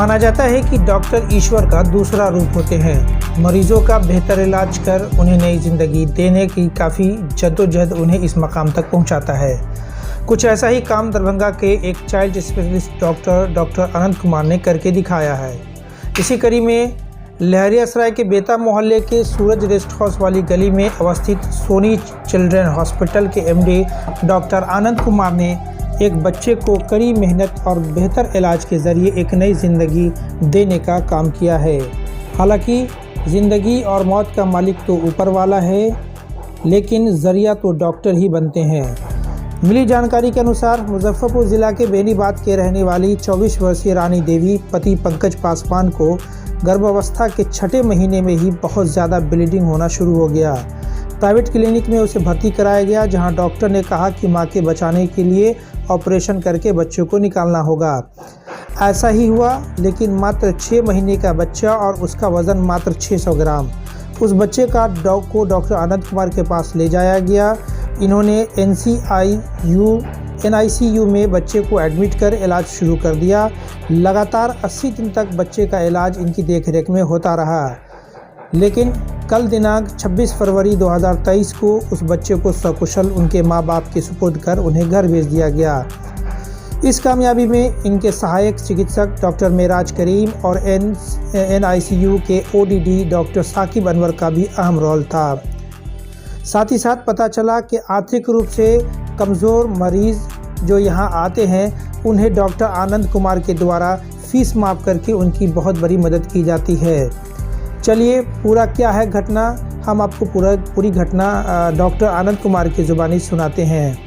माना जाता है कि डॉक्टर ईश्वर का दूसरा रूप होते हैं। मरीजों का बेहतर इलाज कर उन्हें नई जिंदगी देने की काफ़ी जद्दोजहद उन्हें इस मकाम तक पहुंचाता है। कुछ ऐसा ही काम दरभंगा के एक चाइल्ड स्पेशलिस्ट डॉक्टर अनंत कुमार ने करके दिखाया है। इसी कड़ी में लहरियासराय के बेता मोहल्ले के सूरज रेस्ट हाउस वाली गली में अवस्थित सोनी चिल्ड्रन हॉस्पिटल के एमडी डॉक्टर अनंत कुमार ने एक बच्चे को कड़ी मेहनत और बेहतर इलाज के ज़रिए एक नई ज़िंदगी देने का काम किया है। हालांकि ज़िंदगी और मौत का मालिक तो ऊपर वाला है, लेकिन ज़रिया तो डॉक्टर ही बनते हैं। मिली जानकारी के अनुसार मुजफ्फरपुर ज़िला के बेनीबाद के रहने वाली 24 वर्षीय रानी देवी पति पंकज पासवान को गर्भावस्था के 6ठे महीने में ही बहुत ज़्यादा ब्लीडिंग होना शुरू हो गया। प्राइवेट क्लिनिक में उसे भर्ती कराया गया, जहां डॉक्टर ने कहा कि मां के बचाने के लिए ऑपरेशन करके बच्चों को निकालना होगा। ऐसा ही हुआ, लेकिन मात्र 6 महीने का बच्चा और उसका वज़न मात्र 600 ग्राम। उस बच्चे का को डॉक्टर अनंत कुमार के पास ले जाया गया। इन्होंने NICU में बच्चे को एडमिट कर इलाज शुरू कर दिया। लगातार 80 दिन तक बच्चे का इलाज इनकी देखरेख में होता रहा, लेकिन कल दिनांक 26 फरवरी 2023 को उस बच्चे को सकुशल उनके मां बाप के सुपुर्द कर उन्हें घर भेज दिया गया। इस कामयाबी में इनके सहायक चिकित्सक डॉक्टर मेराज करीम और NICU के ODD डॉक्टर साकिब अनवर का भी अहम रोल था। साथ ही साथ पता चला कि आर्थिक रूप से कमज़ोर मरीज़ जो यहाँ आते हैं, उन्हें डॉक्टर आनंद कुमार के द्वारा फीस माफ़ करके उनकी बहुत बड़ी मदद की जाती है। चलिए पूरा क्या है घटना, हम आपको पूरी घटना डॉक्टर आनंद कुमार की ज़ुबानी सुनाते हैं।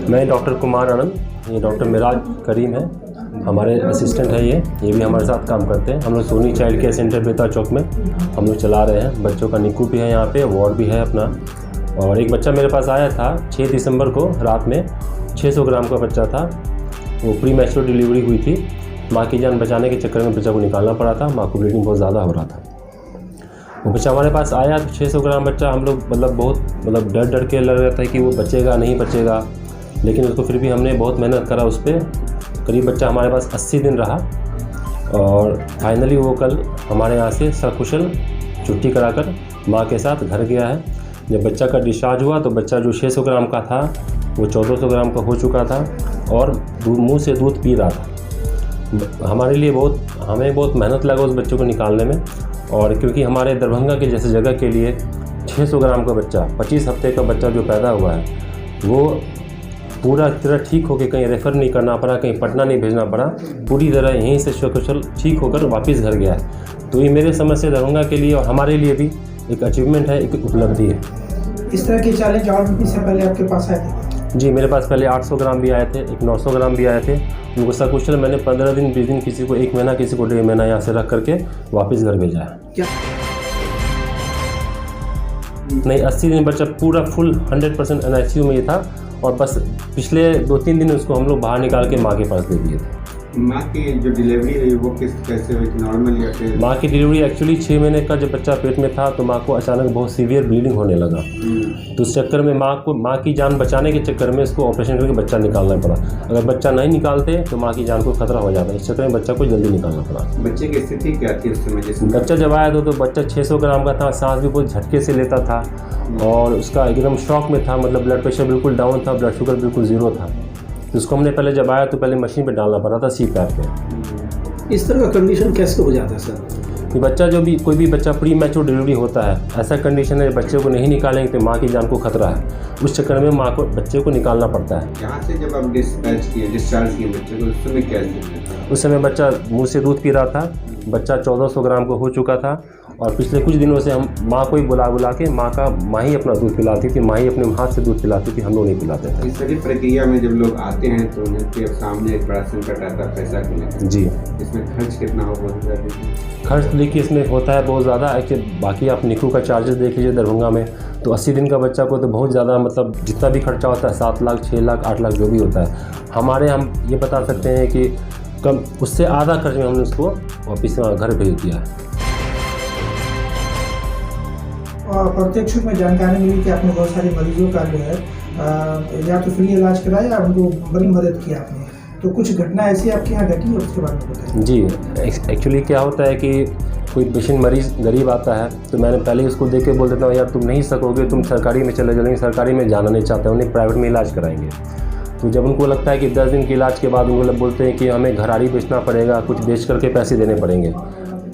मैं डॉक्टर कुमार आनंद, ये डॉक्टर मेराज करीम है, हमारे असिस्टेंट है। ये भी हमारे साथ काम करते हैं। हम लोग सोनी चाइल्ड केयर सेंटर बेता चौक में हम लोग चला रहे हैं। बच्चों का निकू भी है यहाँ पे, वार्ड भी है अपना। और एक बच्चा मेरे पास आया था 6 दिसंबर को रात में, 600 ग्राम का बच्चा था। वो प्री मैच्योर डिलीवरी हुई थी। माँ की जान बचाने के चक्कर में बच्चा को निकालना पड़ा था। माँ को ब्लीडिंग बहुत ज़्यादा हो रहा था। वो बच्चा हमारे पास आया, 600 ग्राम बच्चा। हम लोग बहुत डर के लग रहा था कि वो बचेगा नहीं बचेगा, लेकिन उसको फिर भी हमने बहुत मेहनत करा उस पर। करीब बच्चा हमारे पास 80 दिन रहा और फाइनली वो कल हमारे यहाँ से सकुशल छुट्टी कराकर माँ के साथ घर गया है। जब बच्चा का डिस्चार्ज हुआ तो बच्चा जो 600 ग्राम का था वो 1400 ग्राम का हो चुका था और मुंह से दूध पी रहा था। हमें बहुत मेहनत लगा उस बच्चे को निकालने में। और क्योंकि हमारे दरभंगा के जैसे जगह के लिए 600 ग्राम का बच्चा, 25 हफ्ते का बच्चा जो पैदा हुआ है, वो पूरा तरह ठीक होकर कहीं रेफ़र नहीं करना पड़ा, कहीं पटना नहीं भेजना पड़ा, पूरी तरह यहीं से सकुशल ठीक होकर वापस घर गया है। तो ये मेरे समझ से दरभंगा के लिए और हमारे लिए भी एक अचीवमेंट है, एक उपलब्धि है। इस तरह के चैलेंज और भी से पहले आपके पास आए थे? जी, मेरे पास पहले 800 ग्राम भी आए थे, एक 900 ग्राम भी आए थे। उनको सकुशल मैंने 15 दिन 20 दिन, किसी को 1 महीना, किसी को 1.5 महीना यहाँ से रख करके वापस घर भेजा है। क्या नहीं, 80 दिन बच्चा पूरा फुल 100% NICU में ही था और बस पिछले 2-3 दिन उसको हम लोग बाहर निकाल के माँ के पास दे दिए थे। माँ की जो डिलीवरी हुई वो कैसे हुई थी, नॉर्मल या फिर? माँ की डिलीवरी एक्चुअली 6 महीने का जब बच्चा पेट में था तो माँ को अचानक बहुत सीवियर ब्लीडिंग होने लगा। तो उस चक्कर में माँ की जान बचाने के चक्कर में इसको ऑपरेशन करके बच्चा निकालना पड़ा। अगर बच्चा नहीं निकालते तो माँ की जान को खतरा हो जाता। इस चक्कर में बच्चा को जल्दी निकालना पड़ा। बच्चे की स्थिति क्या थी उस समय? जैसे बच्चा जब आया तो बच्चा 600 ग्राम का था, सांस भी बहुत झटके से लेता था और उसका एकदम शॉक में था। ब्लड प्रेशर बिल्कुल डाउन था, ब्लड शुगर बिल्कुल 0 था। तो उसको हमने पहले जब आया तो पहले मशीन पे डालना पड़ा था, CPAP पे। इस तरह का कंडीशन कैसे हो जाता है सर? कि बच्चा कोई भी बच्चा प्री मैच्योर डिलीवरी होता है, ऐसा कंडीशन है बच्चे को नहीं निकालेंगे तो माँ की जान को खतरा है। उस चक्कर में माँ को बच्चे को निकालना पड़ता है। यहाँ से जब आप डिस्चार्ज किए बच्चे को, उस समय क्या था? उस समय बच्चा मुँह से दूध पी रहा था। बच्चा 1400 ग्राम का हो चुका था और पिछले कुछ दिनों से हम माँ को ही बुला के माँ ही अपना दूध पिलाती थी, माँ ही अपने हाथ से दूध पिलाती थी, हम लोग नहीं पिलाते थे। इस सारी प्रक्रिया में जब लोग आते हैं तो उनके सामने एक बड़ा संकट आता है पैसा को लेकर। जी, इसमें खर्च कितना होगा? खर्च देखिए इसमें होता है बहुत ज़्यादा। बाकी आप निकू का चार्जेस देख लीजिए, दरभंगा में तो 80 दिन का बच्चा को तो बहुत ज़्यादा मतलब जितना भी खर्चा होता है 7 लाख 6 लाख 8 लाख जो भी होता है, हमारे हम ये बता सकते हैं कि कम उससे आधा खर्च में हमने उसको वापस घर भेज दिया है। प्रत्यक्ष में जानकारी मिली कि आपने बहुत सारे मरीजों का जो है या तो फ्री इलाज कराया या उनको बड़ी मदद की आपने, तो कुछ घटना ऐसी आपके यहाँ घटी है उसके बारे में बताइए। जी, एक्चुअली क्या होता है कि कोई पेशेंट मरीज़ गरीब आता है तो मैंने पहले ही उसको देख के बोल देता हूँ यार तुम नहीं सकोगे, तुम सरकारी में चले जाओगे, सरकारी में जाना नहीं चाहते, उन्हें प्राइवेट में इलाज कराएंगे। तो जब उनको लगता है कि 10 दिन के इलाज के बाद उनको बोलते हैं कि हमें घराड़ी बेचना पड़ेगा, कुछ बेच करके पैसे देने पड़ेंगे,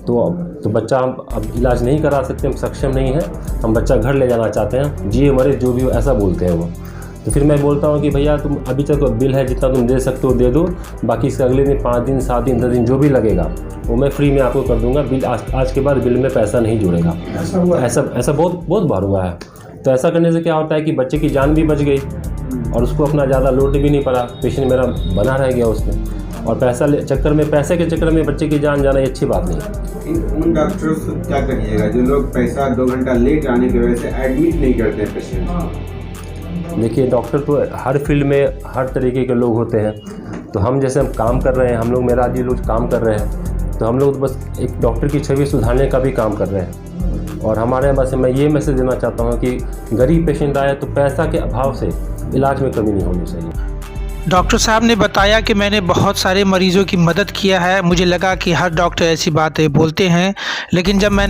तो बच्चा हम अब इलाज नहीं करा सकते, हम सक्षम नहीं है, हम बच्चा घर ले जाना चाहते हैं, जिए मरे जो भी हो ऐसा बोलते हैं वो। तो फिर मैं बोलता हूँ कि भैया तुम अभी तक बिल है जितना तुम दे सकते हो दे दो, बाकी इसके अगले दिन 5 दिन 7 दिन 10 दिन जो भी लगेगा वो मैं फ्री में आपको कर दूंगा, बिल आज के बाद बिल में पैसा नहीं जुड़ेगा। ऐसा बहुत बार हुआ है। तो ऐसा करने से क्या होता है कि बच्चे की जान भी बच गई और उसको अपना ज़्यादा लोड भी नहीं पड़ा, पेशेंट मेरा बना रह गया उसमें, और पैसे के चक्कर में बच्चे की जान जाना ये अच्छी बात नहीं। उन डॉक्टरों से क्या करिएगा जो लोग पैसा 2 घंटा लेट आने की वजह से एडमिट नहीं करते हैं पेशेंट? देखिए डॉक्टर तो हर फील्ड में हर तरीके के लोग होते हैं, तो हम जैसे हम काम कर रहे हैं, हम लोग मेरा आदि लोग काम कर रहे हैं, तो हम लोग तो बस एक डॉक्टर की छवि सुधारने का भी काम कर रहे हैं। और हमारे बस मैं ये मैसेज देना चाहता हूँ कि गरीब पेशेंट आए तो पैसा के अभाव से इलाज में कमी नहीं होनी चाहिए। डॉक्टर साहब ने बताया कि मैंने बहुत सारे मरीज़ों की मदद किया है। मुझे लगा कि हर डॉक्टर ऐसी बातें बोलते हैं, लेकिन जब मैं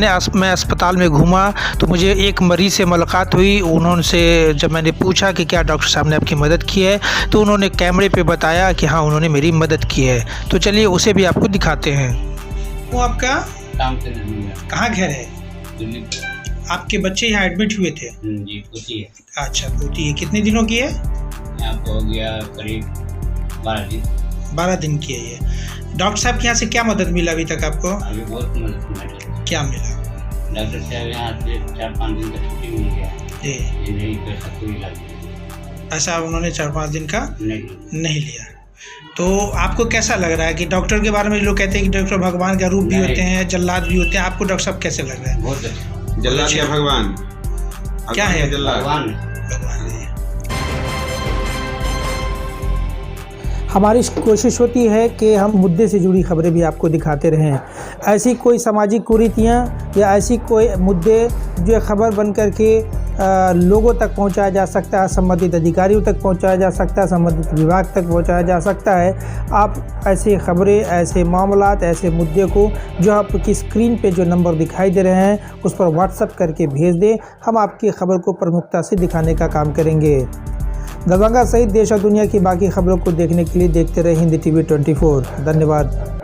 अस्पताल में घूमा तो मुझे एक मरीज़ से मुलाकात हुई। उन्होंने जब मैंने पूछा कि क्या डॉक्टर साहब ने आपकी मदद की है, तो उन्होंने कैमरे पे बताया कि हाँ उन्होंने मेरी मदद की है। तो चलिए उसे भी आपको दिखाते हैं। वो आपका कहाँ घर है? आपके बच्चे यहाँ एडमिट हुए थे? जी होती है। अच्छा होती है। कितने दिनों की है? आपको हो गया करीब 12 दिन। 12 दिन की है ये। डॉक्टर साहब के यहाँ से क्या मदद मिला अभी तक आपको? अभी बहुत मदद मिली। क्या मिला? डॉक्टर साहब यहाँ से 4-5 दिन का छुट्टी मिल गया जी। ये नहीं पैसा कोई इलाज ऐसा उन्होंने 4-5 दिन का नहीं लिया। तो आपको कैसा लग रहा है कि डॉक्टर के बारे में लोग कहते हैं कि डॉक्टर भगवान का रूप भी होते हैं, जल्लाद भी होते हैं, आपको डॉक्टर साहब कैसे लग रहा है? बहुत अच्छा। जल्लाद या भगवान? क्या है? भगवान। हमारी कोशिश होती है कि हम मुद्दे से जुड़ी खबरें भी आपको दिखाते रहें। ऐसी कोई सामाजिक कुरीतियाँ या ऐसी कोई मुद्दे जो खबर बन कर के लोगों तक पहुंचाया जा सकता है, संबंधित अधिकारियों तक पहुंचाया जा सकता है, संबंधित विभाग तक पहुंचाया जा सकता है। आप ऐसी खबरें, ऐसे मामलात, ऐसे मुद्दे को जो आपकी स्क्रीन पे जो नंबर दिखाई दे रहे हैं उस पर व्हाट्सएप करके भेज दें। हम आपकी खबर को प्रमुखता से दिखाने का काम करेंगे। दरभंगा सहित देश और दुनिया की बाकी खबरों को देखने के लिए देखते रहे हिंदी TV 24। धन्यवाद।